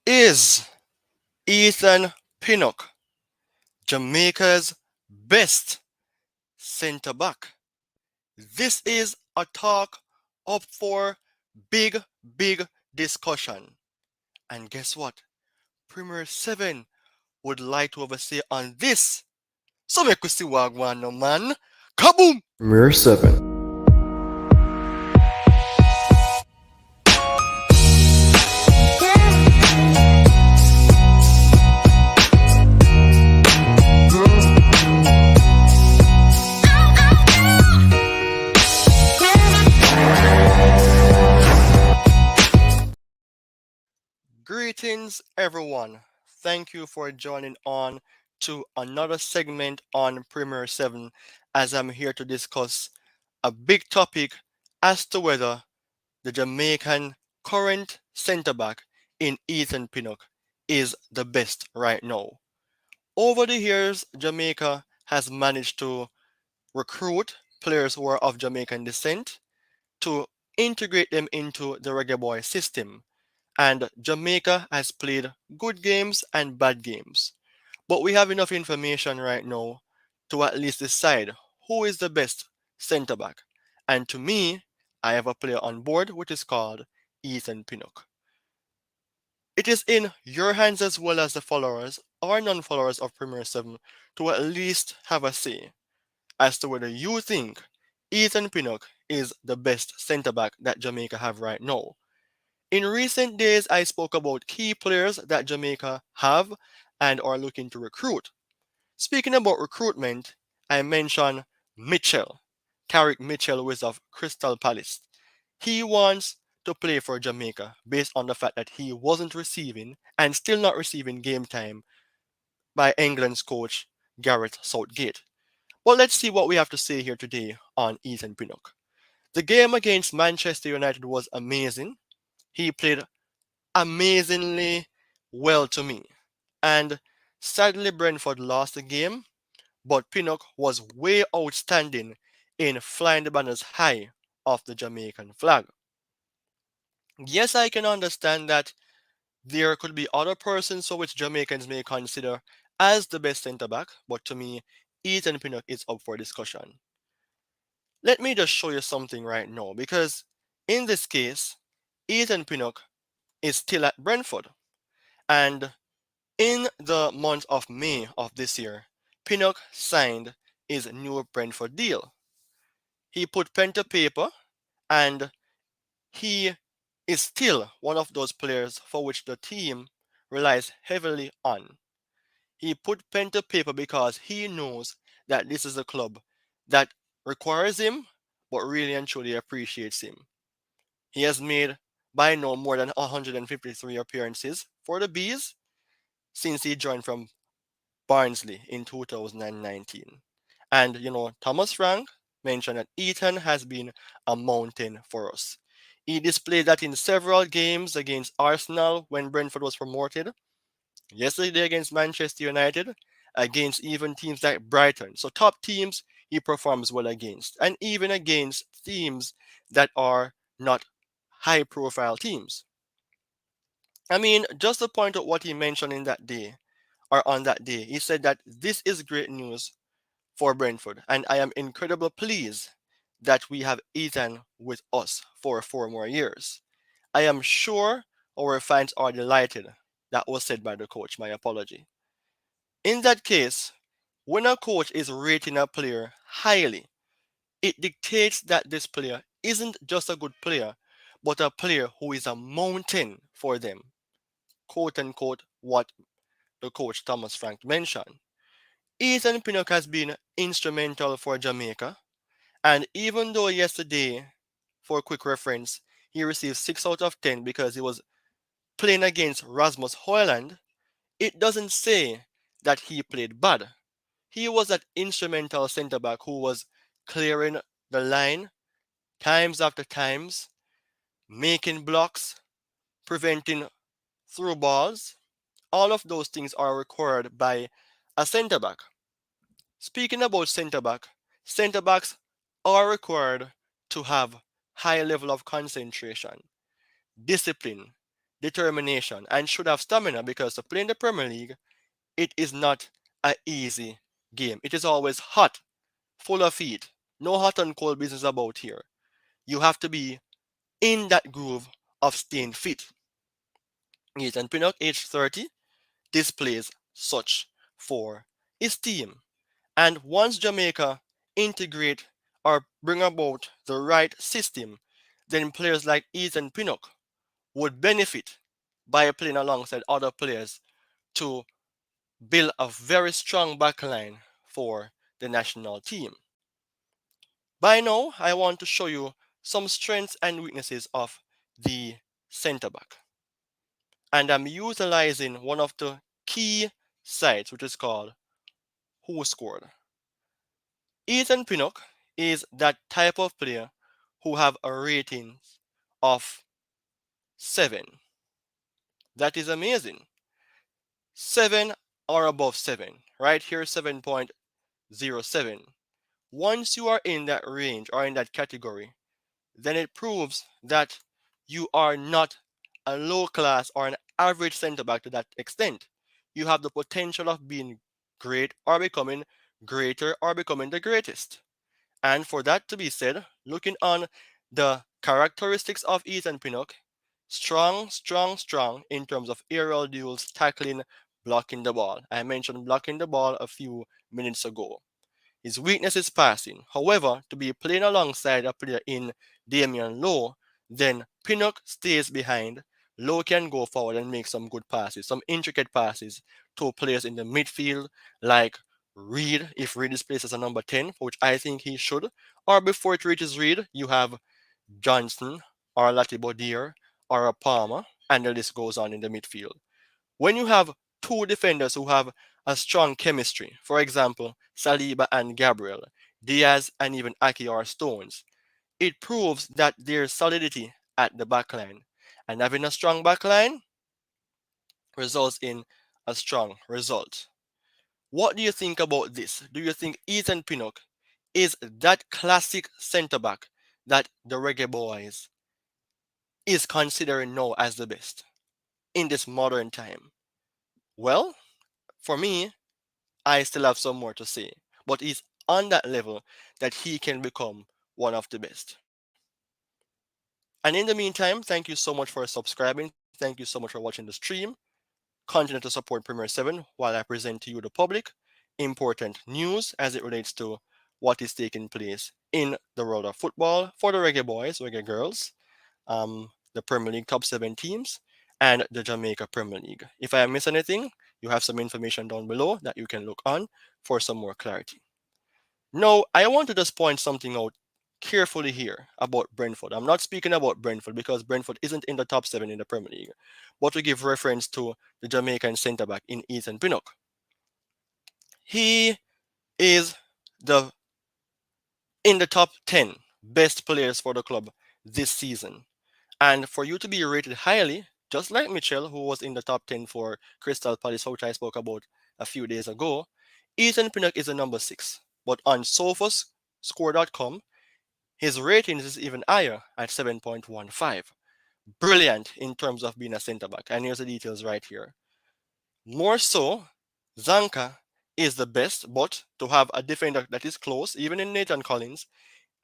Is Ethan Pinnock Jamaica's best centre back? This is a talk up for big, big discussion. And guess what? Premier 7 would like to have a say on this. So make we see what one no man. Kaboom! Premier 7. Greetings, everyone. Thank you for joining on to another segment on Premier 7 as I'm here to discuss a big topic as to whether the Jamaican current centre back in Ethan Pinnock is the best right now. Over the years, Jamaica has managed to recruit players who are of Jamaican descent to integrate them into the Reggae Boy system, and Jamaica has played good games and bad games. But we have enough information right now to at least decide who is the best centre back. And to me, I have a player on board which is called Ethan Pinnock. It is in your hands as well as the followers or non-followers of Premier 7 to at least have a say as to whether you think Ethan Pinnock is the best centre back that Jamaica have right now. In recent days, I spoke about key players that Jamaica have and are looking to recruit. Speaking about recruitment, I mentioned Mitchell, Tarek Mitchell, who is of Crystal Palace. He wants to play for Jamaica based on the fact that he wasn't receiving and still not receiving game time by England's coach Gareth Southgate. Well, let's see what we have to say here today on Ethan Pinnock. The game against Manchester United was amazing. He played amazingly well to me. And sadly, Brentford lost the game, but Pinnock was way outstanding in flying the banners high of the Jamaican flag. Yes, I can understand that there could be other persons for which Jamaicans may consider as the best centre back, but to me, Ethan Pinnock is up for discussion. Let me just show you something right now because in this case, Ethan Pinnock is still at Brentford. And in the month of May of this year, Pinnock signed his new Brentford deal. He put pen to paper and he is still one of those players for which the team relies heavily on. He put pen to paper because he knows that this is a club that requires him but really and truly appreciates him. He has made by no more than 153 appearances for the Bees since he joined from Barnsley in 2019. And Thomas Frank mentioned that Ethan has been a mountain for us. He displayed that in several games against Arsenal when Brentford was promoted, yesterday against Manchester United, against even teams like Brighton. So top teams he performs well against, and even against teams that are not high profile teams. I mean, just to point out what he mentioned in that day, or on that day, he said that this is great news for Brentford, and I am incredibly pleased that we have Ethan with us for 4 more years. I am sure our fans are delighted. That was said by the coach, my apology. In that case, when a coach is rating a player highly, it dictates that this player isn't just a good player, but a player who is a mountain for them. Quote unquote, what the coach Thomas Frank mentioned. Ethan Pinnock has been instrumental for Jamaica, and even though yesterday, for quick reference, he received 6 out of 10 because he was playing against Rasmus Højlund, it doesn't say that he played bad. He was that instrumental centre back who was clearing the line times after times, making blocks, preventing through balls. All of those things are required by a centre back. Speaking about centre backs are required to have high level of concentration, discipline. determination, and should have stamina because to play in the Premier League, it is not an easy game. It is always hot, full of heat. No hot and cold business about here. You have to be in that groove of staying fit. Ethan Pinnock, age 30, displays such for his team. And once Jamaica integrate or bring about the right system, then players like Ethan Pinnock would benefit by playing alongside other players to build a very strong backline for the national team. By now, I want to show you some strengths and weaknesses of the center back. And I'm utilizing one of the key sites, which is called Who Scored. Ethan Pinnock is that type of player who have a rating of 7. That is amazing. 7 or above 7. Right here, 7.07. Once you are in that range or in that category, then it proves that you are not a low class or an average center back to that extent. You have the potential of being great or becoming greater or becoming the greatest. And for that to be said, looking on the characteristics of Ethan Pinnock, strong, strong, strong in terms of aerial duels, tackling, blocking the ball. I mentioned blocking the ball a few minutes ago. His weakness is passing. However, to be playing alongside a player in Damian Lowe, then Pinnock stays behind. Lowe can go forward and make some good passes, some intricate passes to players in the midfield like Reed, if Reed is placed as a number 10, which I think he should. Or before it reaches Reed, you have Johnson or Latibodier or a Palmer, and the list goes on in the midfield. When you have two defenders who have a strong chemistry, for example, Saliba and Gabriel, Diaz and even Aki or Stones, it proves that there's solidity at the backline. And having a strong backline results in a strong result. What do you think about this? Do you think Ethan Pinnock is that classic centre back that the Reggae Boys is considering now as the best in this modern time? Well, for me, I still have some more to say, but he's on that level that he can become one of the best. And in the meantime, thank you so much for subscribing. Thank you so much for watching the stream. Continue to support Premier 7 while I present to you the public important news as it relates to what is taking place in the world of football for the Reggae Boys, Reggae Girls, the Premier League top 7 teams, and the Jamaica Premier League. If I miss anything, you have some information down below that you can look on for some more clarity. Now, I want to just point something out carefully here about Brentford. I'm not speaking about Brentford because Brentford isn't in the top 7 in the Premier League, but to give reference to the Jamaican centre back in Ethan Pinnock. He is the in the top 10 best players for the club this season. And for you to be rated highly, just like Mitchell, who was in the top 10 for Crystal Palace, which I spoke about a few days ago, Ethan Pinnock is a number 6. But on SofaScore.com, his ratings is even higher at 7.15. Brilliant in terms of being a centre back. And here's the details right here. More so, Zanka is the best, but to have a defender that is close, even in Nathan Collins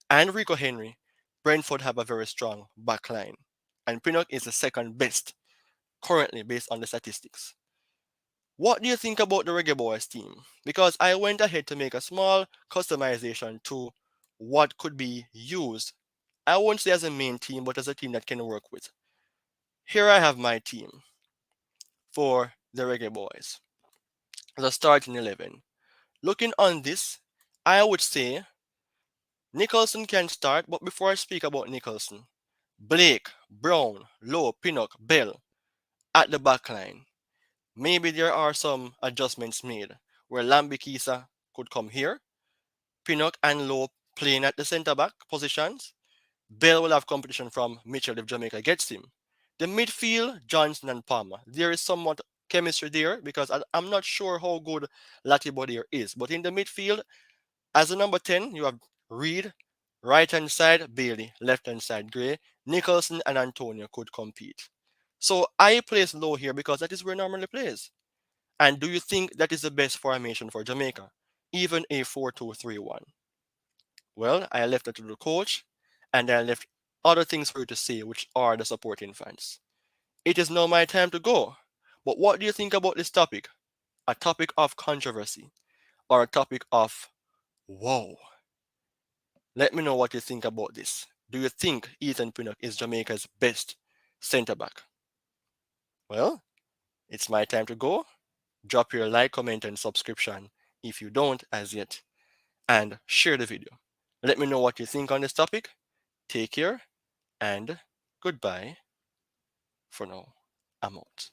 and Rico Henry, Brentford have a very strong backline. And Pinnock is the second best currently based on the statistics. What do you think about the Reggae Boys team? Because I went ahead to make a small customization to what could be used. I won't say as a main team, but as a team that can work with. Here I have my team for the Reggae Boys. The starting 11. Looking on this, I would say Nicholson can start, but before I speak about Nicholson, Blake, Brown, Lowe, Pinnock, Bell at the back line. Maybe there are some adjustments made where Lambikisa could come here, Pinnock and Lowe playing at the centre back positions. Bell will have competition from Mitchell if Jamaica gets him. The midfield, Johnson and Palmer. There is somewhat chemistry there because I'm not sure how good Latibodier is. But in the midfield, as a number 10, you have Reed, right hand side, Bailey, left hand side, Gray. Nicholson and Antonio could compete. So I place low here because that is where he normally plays. And do you think that is the best formation for Jamaica? Even a 4-2-3-1? Well, I left it to the coach, and I left other things for you to say, which are the supporting fans. It is now my time to go. But what do you think about this topic? A topic of controversy or a topic of whoa? Let me know what you think about this. Do you think Ethan Pinnock is Jamaica's best centre back? Well, it's my time to go. Drop your like, comment, and subscription if you don't as yet, and share the video. Let me know what you think on this topic. Take care and goodbye for now. I'm out.